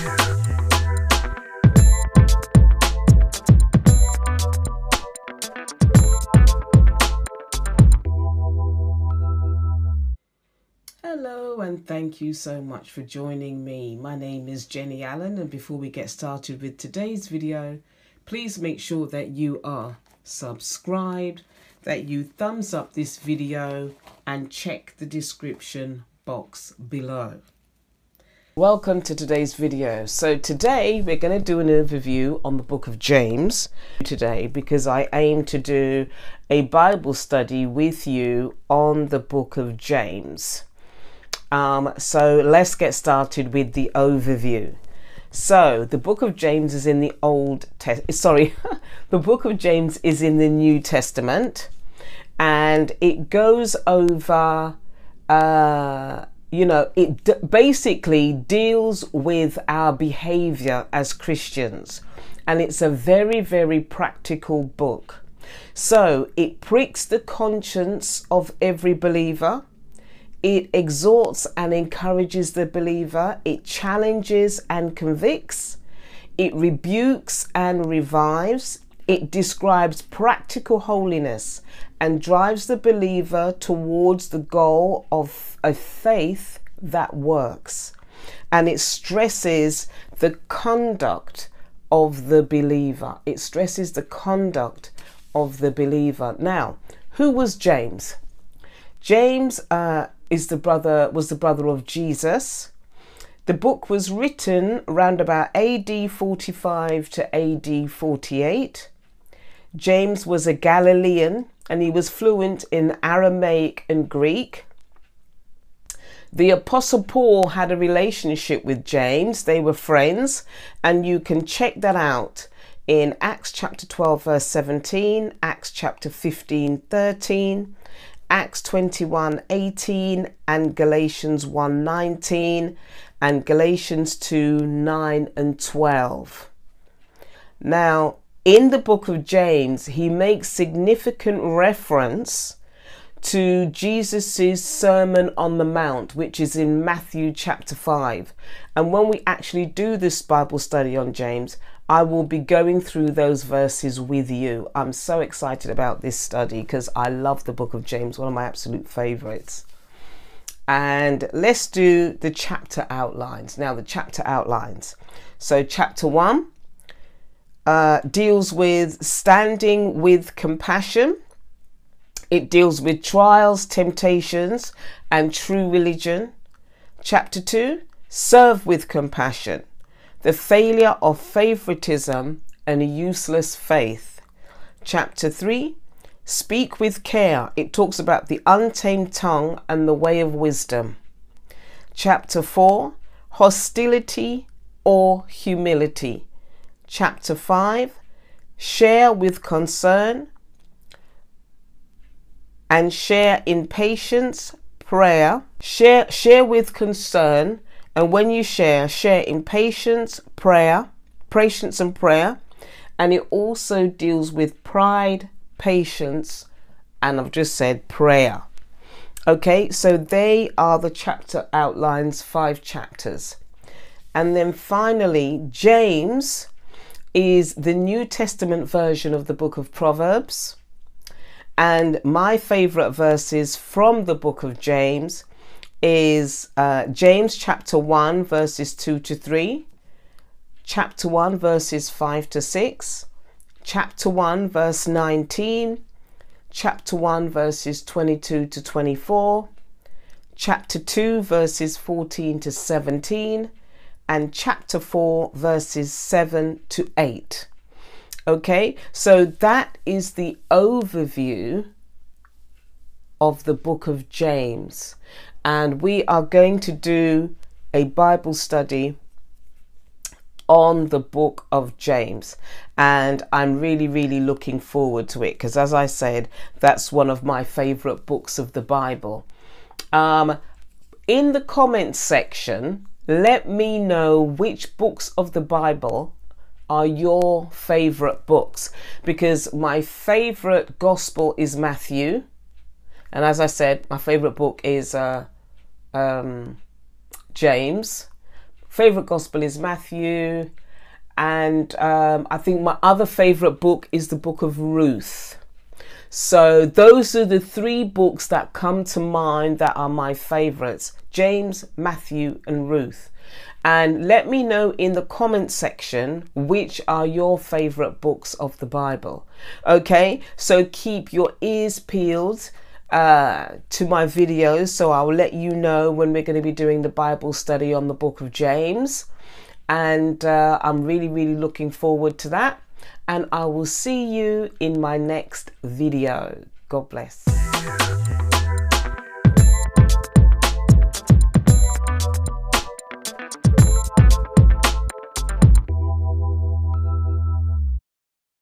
Hello and thank you so much for joining me. My name is Jenny Allen, and before we get started with today's video, please make sure that you are subscribed, that you thumbs up this video and check the description box below. Welcome to today's video. So today we're going to do an overview on the book of James today, because I aim to do a Bible study with you on the book of James. So let's get started with the overview. So the book of James is in the the book of James is in the New Testament, and it goes over, it basically deals with our behavior as Christians, and it's a very, very practical book. So it pricks the conscience of every believer. It exhorts and encourages the believer. It challenges and convicts. It rebukes and revives. It describes practical holiness and drives the believer towards the goal of a faith that works. And it stresses the conduct of the believer. It stresses the conduct of the believer. Now, who was James? James was the brother of Jesus. The book was written around about AD 45 to AD 48. James was a Galilean and he was fluent in Aramaic and Greek. The Apostle Paul had a relationship with James. They were friends, and you can check that out in Acts chapter 12 verse 17, Acts chapter 15 13, Acts 21:18, and Galatians 1:19, and Galatians 2:9 and 12. Now, in the book of James, he makes significant reference to Jesus's Sermon on the Mount, which is in Matthew chapter 5. And when we actually do this Bible study on James, I will be going through those verses with you. I'm so excited about this study because I love the book of James, one of my absolute favorites. And let's do the chapter outlines. Now, the chapter outlines. So chapter 1 deals with standing with compassion. It deals with trials, temptations, and true religion. Chapter 2, serve with compassion. The failure of favoritism and a useless faith. Chapter 3, speak with care. It talks about the untamed tongue and the way of wisdom. Chapter 4, hostility or humility. Chapter 5, share with concern and share in patience, prayer. Share with concern, and when you share in patience, patience and prayer. And it also deals with pride, patience, and I've just said prayer. Okay, so they are the chapter outlines, 5 chapters. And then finally, James is the New Testament version of the book of Proverbs. And my favorite verses from the book of James is James chapter 1 verses 2 to 3, chapter 1 verses 5 to 6, chapter 1 verse 19, chapter 1 verses 22 to 24, chapter 2 verses 14 to 17, and chapter 4 verses 7 to 8. Okay, so that is the overview of the book of James, and we are going to do a Bible study on the book of James, and I'm really looking forward to it because, as I said, that's one of my favorite books of the Bible. In the comments section, let me know which books of the Bible are your favorite books, because my favorite gospel is Matthew, and as I said, my favorite book is James. favorite gospel is Matthew, and I think my other favorite book is the book of Ruth. So those are the three books that come to mind that are my favorites: James, Matthew, and Ruth. And let me know in the comment section which are your favorite books of the Bible. Okay, so keep your ears peeled to my videos, so I'll let you know when we're going to be doing the Bible study on the book of James. And I'm really looking forward to that. And I will see you in my next video. God bless.